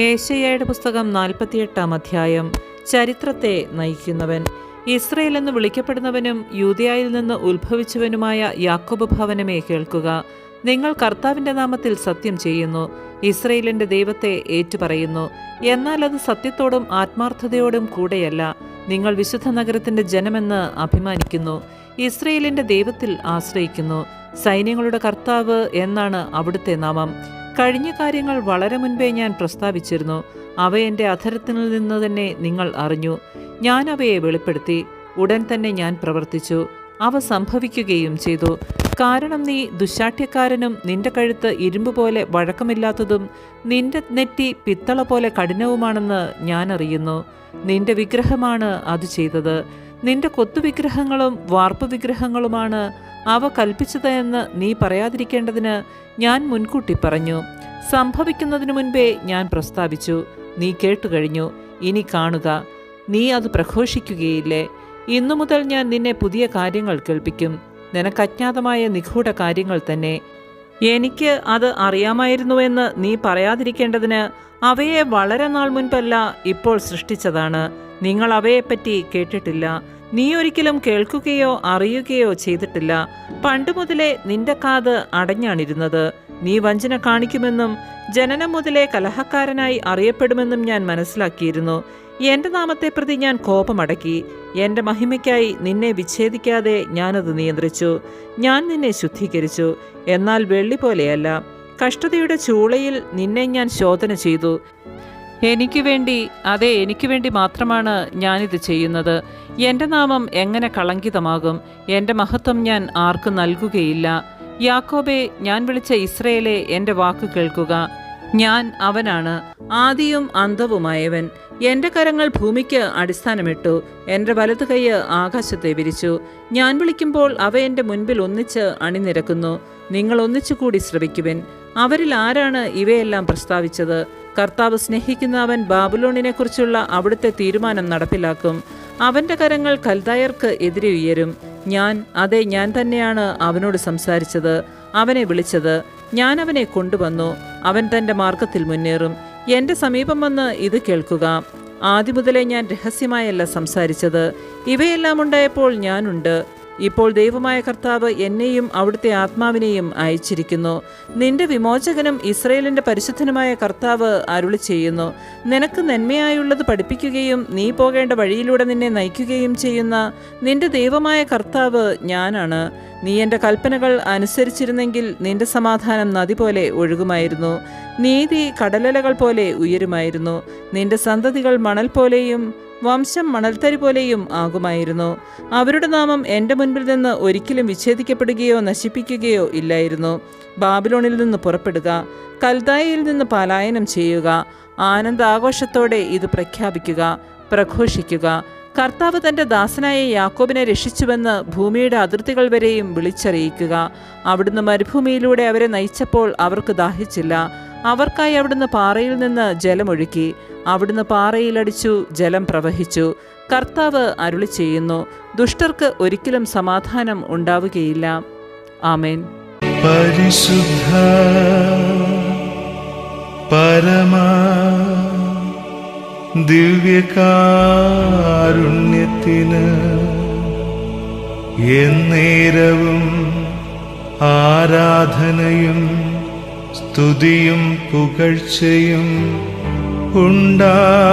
ഏശയ്യായുടെ പുസ്തകം 48-ാം അധ്യായം. ചരിത്രത്തെ നയിക്കുന്നവൻ. ഇസ്രയേൽ എന്ന് വിളിക്കപ്പെടുന്നവനും യൂദയായിൽ നിന്ന് ഉത്ഭവിച്ചവനുമായ യാക്കോബ് ഭവനമേ, കേൾക്കുക. നിങ്ങൾ കർത്താവിൻ്റെ നാമത്തിൽ സത്യം ചെയ്യുന്നു, ഇസ്രയേലിൻ്റെ ദൈവത്തെ ഏറ്റുപറയുന്നു. എന്നാൽ അത് സത്യത്തോടും ആത്മാർത്ഥതയോടും കൂടെയല്ല. നിങ്ങൾ വിശുദ്ധ നഗരത്തിൻ്റെ ജനമെന്ന് അഭിമാനിക്കുന്നു, ഇസ്രയേലിൻ്റെ ദൈവത്തിൽ ആശ്രയിക്കുന്നു. സൈന്യങ്ങളുടെ കർത്താവ് എന്നാണ് അവിടുത്തെ നാമം. കഴിഞ്ഞ കാര്യങ്ങൾ വളരെ മുൻപേ ഞാൻ പ്രസ്താവിച്ചിരുന്നു. അവ എൻ്റെ അധരത്തിൽ നിന്ന് തന്നെ നിങ്ങൾ അറിഞ്ഞു. ഞാൻ അവയെ വെളിപ്പെടുത്തി. ഉടൻ തന്നെ ഞാൻ പ്രവർത്തിച്ചു. അവ സംഭവിക്കുകയും ചെയ്തു. കാരണം നീ ദുശ്ശാഠ്യക്കാരനും നിന്റെ കഴുത്ത് ഇരുമ്പ് പോലെ വഴക്കമില്ലാത്തതും നിന്റെ നെറ്റി പിത്തള പോലെ കഠിനവുമാണെന്ന് ഞാൻ അറിയുന്നു. നിന്റെ വിഗ്രഹമാണ് അത് ചെയ്തത്. നിന്റെ കൊത്തുവിഗ്രഹങ്ങളും വാർപ്പ് വിഗ്രഹങ്ങളുമാണ് അവ കൽപ്പിച്ചത് എന്ന് നീ പറയാതിരിക്കേണ്ടതിന് ഞാൻ മുൻകൂട്ടി പറഞ്ഞു. സംഭവിക്കുന്നതിനു മുൻപേ ഞാൻ പ്രസ്താവിച്ചു. നീ കേട്ടുകഴിഞ്ഞു. ഇനി കാണുക, നീ അത് പ്രഘോഷിക്കുകയില്ലേ? ഇന്നു മുതൽ ഞാൻ നിന്നെ പുതിയ കാര്യങ്ങൾ കേൾപ്പിക്കും, നിനക്ക് അജ്ഞാതമായ നിഗൂഢ കാര്യങ്ങൾ തന്നെ. എനിക്ക് അത് അറിയാമായിരുന്നുവെന്ന് നീ പറയാതിരിക്കേണ്ടതിന് അവയെ വളരെ നാൾ മുൻപല്ല, ഇപ്പോൾ സൃഷ്ടിച്ചതാണ്. നിങ്ങൾ അവയെപ്പറ്റി കേട്ടിട്ടില്ല. നീ ഒരിക്കലും കേൾക്കുകയോ അറിയുകയോ ചെയ്തിട്ടില്ല. പണ്ടുമുതലേ നിന്റെ കാത് അടഞ്ഞാണിരുന്നത്. നീ വഞ്ചന കാണിക്കുമെന്നും ജനനം മുതലേ കലഹക്കാരനായി അറിയപ്പെടുമെന്നും ഞാൻ മനസ്സിലാക്കിയിരുന്നു. എൻ്റെ നാമത്തെ പ്രതി ഞാൻ കോപമടക്കി. എൻ്റെ മഹിമയ്ക്കായി നിന്നെ വിച്ഛേദിക്കാതെ ഞാനത് നിയന്ത്രിച്ചു. ഞാൻ നിന്നെ ശുദ്ധീകരിച്ചു, എന്നാൽ വെള്ളി പോലെയല്ല. കഷ്ടതയുടെ ചൂളയിൽ നിന്നെ ഞാൻ ശോധന ചെയ്തു. എനിക്ക് വേണ്ടി മാത്രമാണ് ഞാനിത് ചെയ്യുന്നത്. എൻ്റെ നാമം എങ്ങനെ കളങ്കിതമാകും? എൻ്റെ മഹത്വം ഞാൻ ആർക്കും നൽകുകയില്ല. യാക്കോബേ, ഞാൻ വിളിച്ച ഇസ്രയേലേ, എൻ്റെ വാക്ക് കേൾക്കുക. ഞാൻ അവനാണ്, ആദിയും അന്തവുമായവൻ. എൻ്റെ കരങ്ങൾ ഭൂമിക്ക് അടിസ്ഥാനമിട്ടു, എൻ്റെ വലതു കൈ ആകാശത്തെ വിരിച്ചു. ഞാൻ വിളിക്കുമ്പോൾ അവ എൻ്റെ മുൻപിൽ ഒന്നിച്ച് അണിനിരക്കുന്നു. നിങ്ങൾ ഒന്നിച്ചുകൂടി ശ്രവിക്കുവിൻ. അവരിൽ ആരാണ് ഇവയെല്ലാം പ്രസ്താവിച്ചത്? കർത്താവ് സ്നേഹിക്കുന്ന അവൻ ബാബുലോണിനെക്കുറിച്ചുള്ള അവിടുത്തെ തീരുമാനം നടപ്പിലാക്കും. അവൻ്റെ കരങ്ങൾ കൽദായർക്ക് എതിരെ ഉയരും. ഞാൻ തന്നെയാണ് അവനോട് സംസാരിച്ചത്, അവനെ വിളിച്ചത്. ഞാൻ അവനെ കൊണ്ടുവന്നു. അവൻ തൻ്റെ മാർഗത്തിൽ മുന്നേറും. എൻ്റെ സമീപം വന്ന് ഇത് കേൾക്കുക. ആദ്യമുതലേ ഞാൻ രഹസ്യമായല്ല സംസാരിച്ചത്. ഇവയെല്ലാം ഉണ്ടായപ്പോൾ ഞാനുണ്ട്. ഇപ്പോൾ ദൈവമായ കർത്താവ് എന്നെയും അവിടുത്തെ ആത്മാവിനെയും അയച്ചിരിക്കുന്നു. നിന്റെ വിമോചകനും ഇസ്രയേലിൻ്റെ പരിശുദ്ധനുമായ കർത്താവ് അരുളി ചെയ്യുന്നു. നിനക്ക് നന്മയായുള്ളത് പഠിപ്പിക്കുകയും നീ പോകേണ്ട വഴിയിലൂടെ നിന്നെ നയിക്കുകയും ചെയ്യുന്ന നിന്റെ ദൈവമായ കർത്താവ് ഞാനാണ്. നീ എൻ്റെ കൽപ്പനകൾ അനുസരിച്ചിരുന്നെങ്കിൽ നിന്റെ സമാധാനം നദി പോലെ ഒഴുകുമായിരുന്നു, നീതി കടലലകൾ പോലെ ഉയരുമായിരുന്നു. നിന്റെ സന്തതികൾ മണൽ പോലെയും വംശം മണൽത്തരി പോലെയും ആകുമായിരുന്നു. അവരുടെ നാമം എൻ്റെ മുൻപിൽ നിന്ന് ഒരിക്കലും വിച്ഛേദിക്കപ്പെടുകയോ നശിപ്പിക്കുകയോ ഇല്ലായിരുന്നു. ബാബിലോണിൽ നിന്ന് പുറപ്പെടുക, കൽദായയിൽ നിന്ന് പലായനം ചെയ്യുക. ആനന്ദാഘോഷത്തോടെ ഇത് പ്രഖ്യാപിക്കുക, പ്രഘോഷിക്കുക. കർത്താവ് തൻ്റെ ദാസനായ യാക്കോബിനെ രക്ഷിച്ചുവെന്ന് ഭൂമിയുടെ അതിർത്തികൾ വരെയും വിളിച്ചറിയിക്കുക. അവിടുന്ന് മരുഭൂമിയിലൂടെ അവരെ നയിച്ചപ്പോൾ അവർക്ക് ദാഹിച്ചില്ല. അവർക്കായി അവിടുന്ന് പാറയിൽ നിന്ന് ജലമൊഴുക്കി. അവിടുന്ന് പാറയിലടിച്ചു, ജലം പ്രവഹിച്ചു. കർത്താവ് അരുളി ചെയ്യുന്നു, ദുഷ്ടർക്ക് ഒരിക്കലും സമാധാനം ഉണ്ടാവുകയില്ല. ആമേൻ. പരിശുദ്ധ പരമാ ദിവ്യകാരുണ്യത്തിന് എന്നേരവും ആരാധനയും സ്തുതിയും പുകഴ്ചയും ഉണ്ടായിരിക്കട്ടെ.